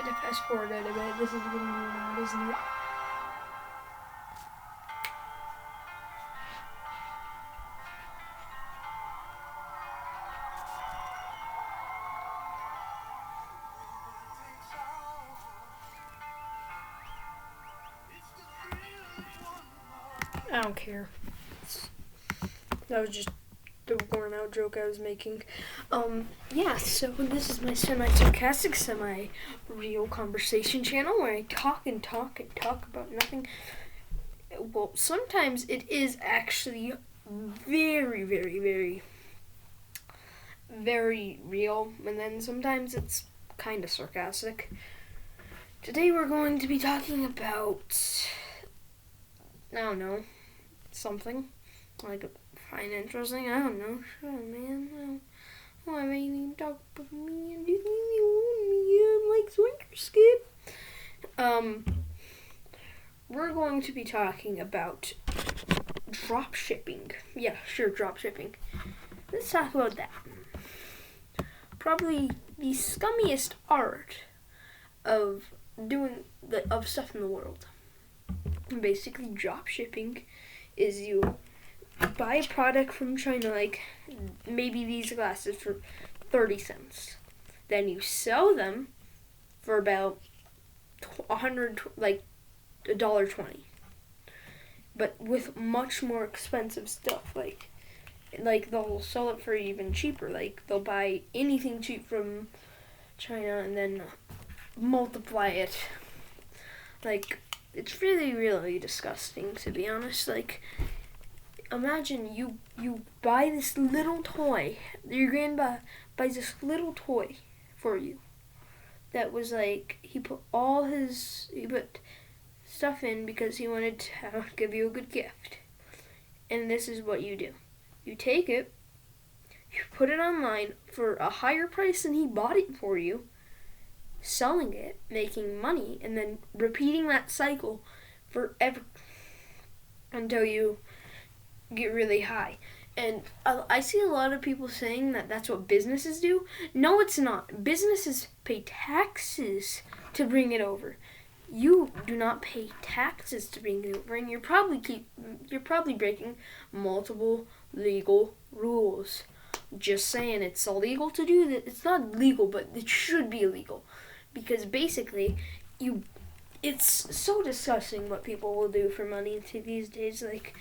had to fast forward it a bit. This is getting weird out, isn't it? I don't care. That was just the worn out joke I was making. Yeah, so this is my semi-sarcastic, semi-real conversation channel where I talk and talk and talk about nothing. Well, sometimes it is actually very, very, very, very real, and then sometimes it's kind of sarcastic. Today we're going to be talking about, I don't know, something like find interesting. I don't know. Sure, man. Why may you talk about me and do me? I'm like Swinker Skip. We're going to be talking about drop shipping. Yeah, sure, drop shipping. Let's talk about that. Probably the scummiest art of of stuff in the world. Basically, drop shipping is you buy a product from China, like maybe these glasses for 30 cents. Then you sell them for about $1.20. But with much more expensive stuff, like they'll sell it for even cheaper. Like they'll buy anything cheap from China and then multiply it. Like, it's really, really disgusting, to be honest. Like, imagine you buy this little toy. Your grandpa buys this little toy for you. That was like, he put stuff in because he wanted to give you a good gift. And this is what you do. You take it, you put it online for a higher price than he bought it for you, selling it, making money, and then repeating that cycle forever until you get really high. And I see a lot of people saying that that's what businesses do. No, it's not. Businesses pay taxes to bring it over. You do not pay taxes to bring it over, and you're probably breaking multiple legal rules. Just saying, it's illegal to do that. It's not legal, but it should be illegal, because basically, it's so disgusting what people will do for money these days. Like,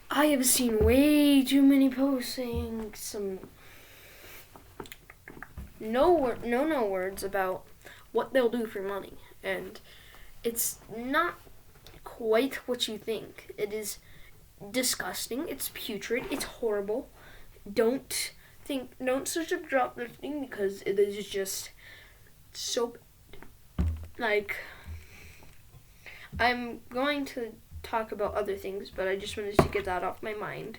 I have seen way too many posts saying some no words about what they'll do for money, and it's not quite what you think. It is disgusting. It's putrid. It's horrible. Don't search up droplifting because it is just so. Like, I'm going to talk about other things, but I just wanted to get that off my mind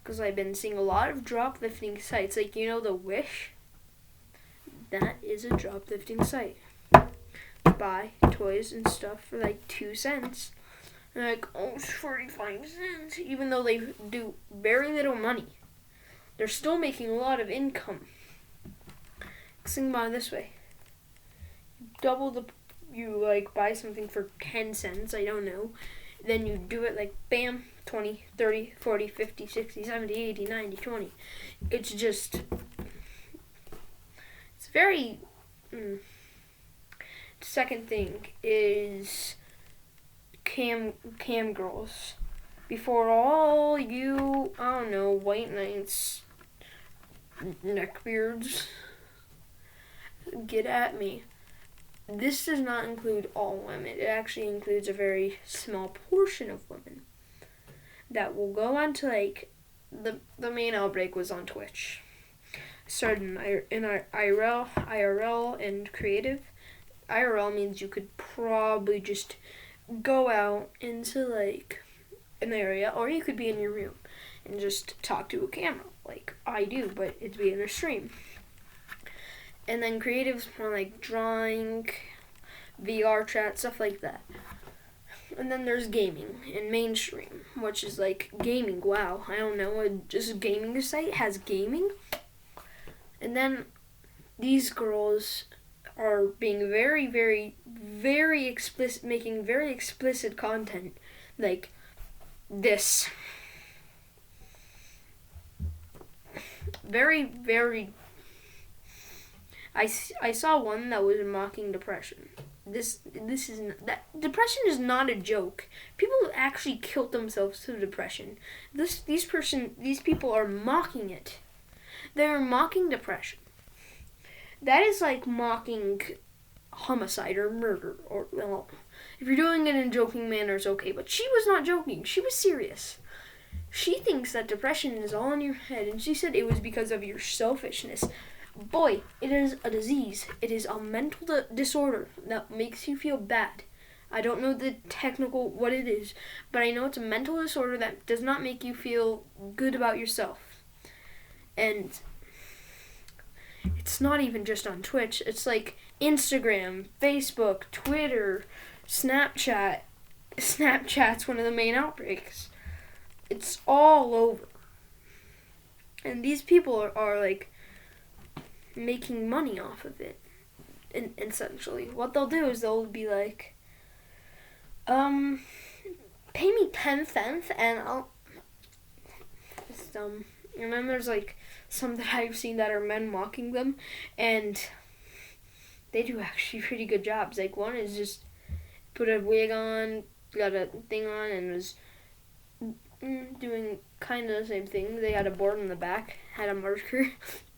because I've been seeing a lot of droplifting sites. Like, you know, the Wish? That is a droplifting site. Buy toys and stuff for like 2 cents. And like, oh, it's 45 cents. Even though they do very little money, they're still making a lot of income. Think about it this way. You like buy something for 10 cents, I don't know. Then you do it like bam, 20, 30, 40, 50, 60, 70, 80, 90, 20. It's just, it's very, Second thing is cam girls. Before all you, I don't know, white knights, neckbeards, get at me. This does not include all women. It actually includes a very small portion of women that will go on to, like, the main outbreak was on Twitch. Started in IRL and creative. IRL means you could probably just go out into, like, an area, or you could be in your room and just talk to a camera, like I do, but it'd be in a stream. And then creative's more like drawing, VR chat, stuff like that. And then there's gaming and mainstream, which is like gaming. Wow, I don't know, just a gaming site has gaming. And then these girls are being very, very, very explicit, making very explicit content like this. Very, very. I saw one that was mocking depression. This is that depression is not a joke. People actually killed themselves to depression. These people are mocking it. They're mocking depression. That is like mocking homicide or murder, or, well, if you're doing it in a joking manner, it's okay. But she was not joking. She was serious. She thinks that depression is all in your head, and she said it was because of your selfishness. Boy, it is a disease. It is a mental disorder that makes you feel bad. I don't know the technical what it is, but I know it's a mental disorder that does not make you feel good about yourself. And it's not even just on Twitch. It's like Instagram, Facebook, Twitter, Snapchat. Snapchat's one of the main outbreaks. It's all over. And these people are like making money off of it. And essentially, what they'll do is they'll be like, pay me 10 cents and I'll. It's dumb. And then there's like some that I've seen that are men mocking them, and they do actually pretty good jobs. Like one is just put a wig on, got a thing on, and was doing kind of the same thing. They had a board in the back, had a marker,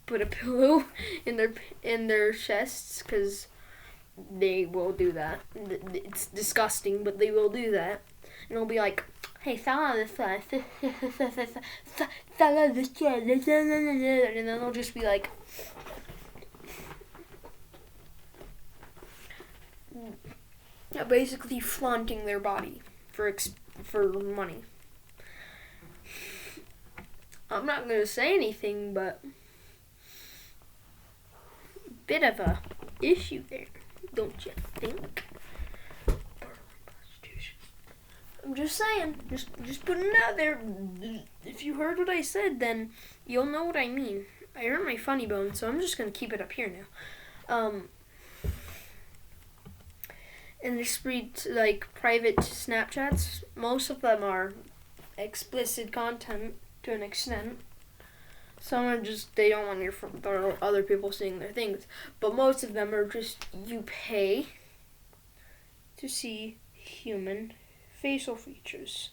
put a pillow in their chests, because they will do that. It's disgusting, but they will do that. And they'll be like, hey, follow this one. Follow this one. And then they'll just be like, basically flaunting their body for money. I'm not going to say anything, but bit of a issue there, don't you think? I'm just saying, just putting it out there. If you heard what I said, then you'll know what I mean. I hurt my funny bone, so I'm just going to keep it up here now. And just read, like, private Snapchats. Most of them are explicit content to an extent. Some are just, they don't want other people seeing their things. But most of them are just, you pay to see human facial features.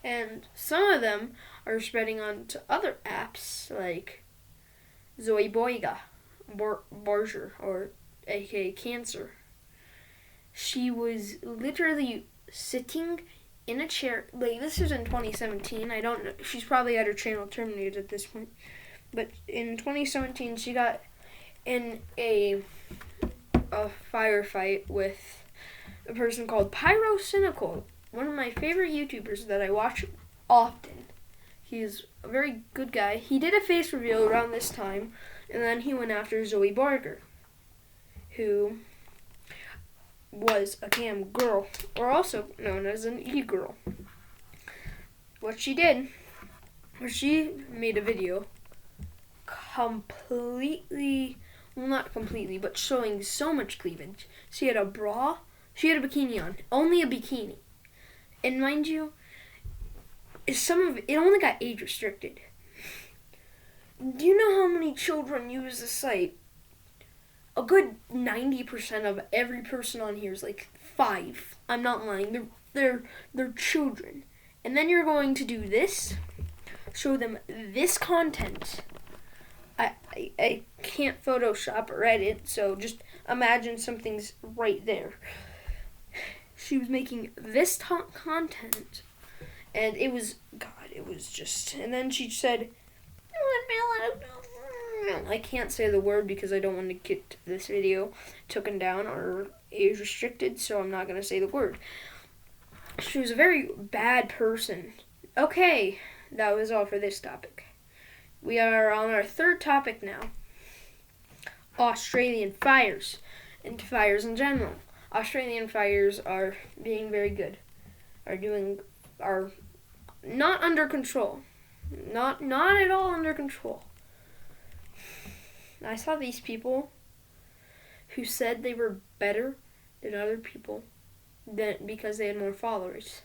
And some of them are spreading on to other apps like Zoe Boyga, Borger, or aka Cancer. She was literally sitting in a chair. Like, this was in 2017. I don't know. She's probably had her channel terminated at this point. But in 2017, she got in a firefight with a person called Pyrocynical, one of my favorite YouTubers that I watch often. He's a very good guy. He did a face reveal around this time, and then he went after Zoe Barger, who was a cam girl, or also known as an e-girl. What she did was she made a video completely, well, not completely, but showing so much cleavage. She had a bra, she had a bikini on, only a bikini. And mind you, some of it only got age restricted. Do you know how many children use the site? A good 90% of every person on here is like 5. I'm not lying. They're children. And then you're going to do this, show them this content. I can't Photoshop or edit, so just imagine something's right there. She was making this content, and it was just, and then she said, I can't say the word because I don't want to get this video taken down or age restricted, so I'm not going to say the word. She was a very bad person. Okay, that was all for this topic. We are on our third topic now. Australian fires, and fires in general. Australian fires are being very good. Are not under control. Not at all under control. I saw these people who said they were better than other people because they had more followers.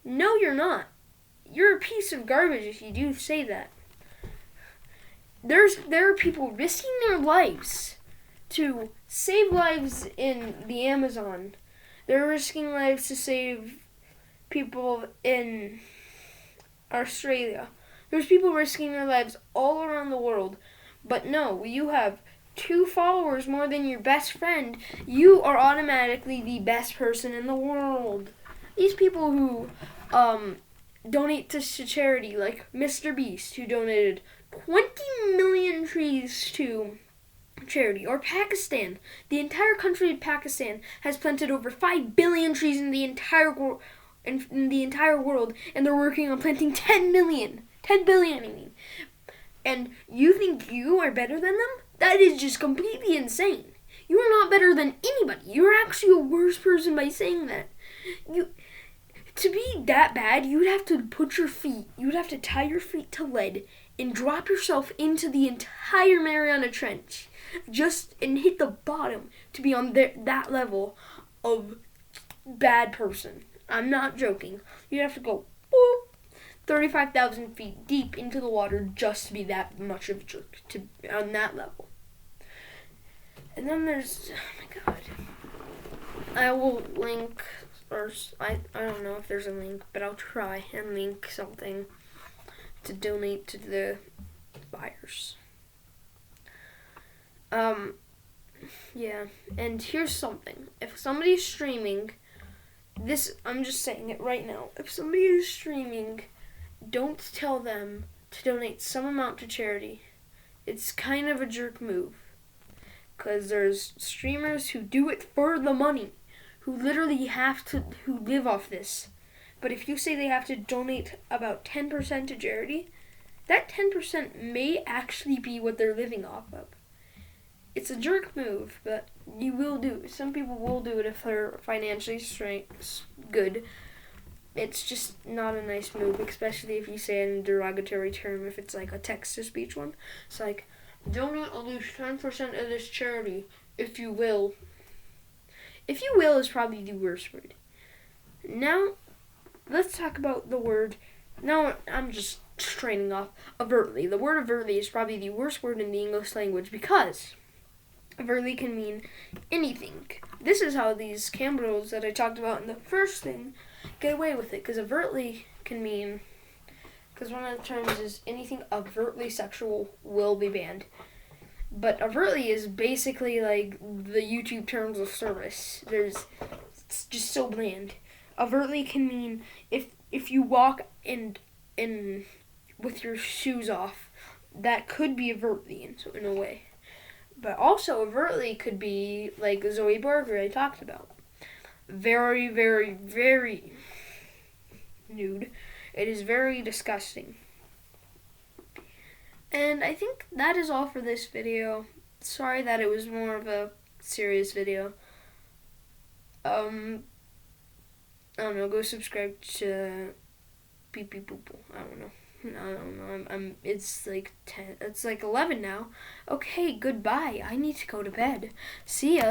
No, you're not. You're a piece of garbage if you do say that. There are people risking their lives to save lives in the Amazon. They're risking lives to save people in Australia. There's people risking their lives all around the world. But no, you have 2 followers more than your best friend. You are automatically the best person in the world. These people who donate to charity, like Mr. Beast, who donated 20 million trees to charity, or Pakistan. The entire country of Pakistan has planted over 5 billion trees in the entire world, and they're working on planting 10 billion, I mean. And you think you are better than them? That is just completely insane. You are not better than anybody. You're actually a worse person by saying that. To be that bad, you would have to tie your feet to lead and drop yourself into the entire Mariana Trench and hit the bottom to be on that level of bad person. I'm not joking. You'd have to go 35,000 feet deep into the water just to be that much of a jerk on that level. And then there's, oh my god, I will link, or I don't know if there's a link, but I'll try and link something to donate to the buyers. Yeah, and here's something. If somebody's streaming, I'm just saying it right now. If somebody is streaming, don't tell them to donate some amount to charity. It's kind of a jerk move. Because there's streamers who do it for the money, who literally who live off this. But if you say they have to donate about 10% to charity, that 10% may actually be what they're living off of. It's a jerk move, but you will do. Some people will do it if they're financially good. It's just not a nice move, especially if you say it in a derogatory term, if it's like a text-to-speech one. It's like, donate at least 10% of this charity, if you will. If you will is probably the worst word. Now, let's talk about the word. Now, I'm just training off. Overtly. The word overtly is probably the worst word in the English language because overtly can mean anything. This is how these camels that I talked about in the first thing get away with it, because overtly can mean, because one of the terms is anything overtly sexual will be banned. But overtly is basically like the YouTube terms of service. It's just so bland. Overtly can mean if you walk in with your shoes off, that could be overtly in a way. But also overtly could be like Zoe Barger I talked about. Very, very, very nude. It is very disgusting. And I think that is all for this video. Sorry that it was more of a serious video. I don't know, go subscribe to Beep Beep Boop. I don't know. It's like 11 now. Okay, goodbye. I need to go to bed. See ya.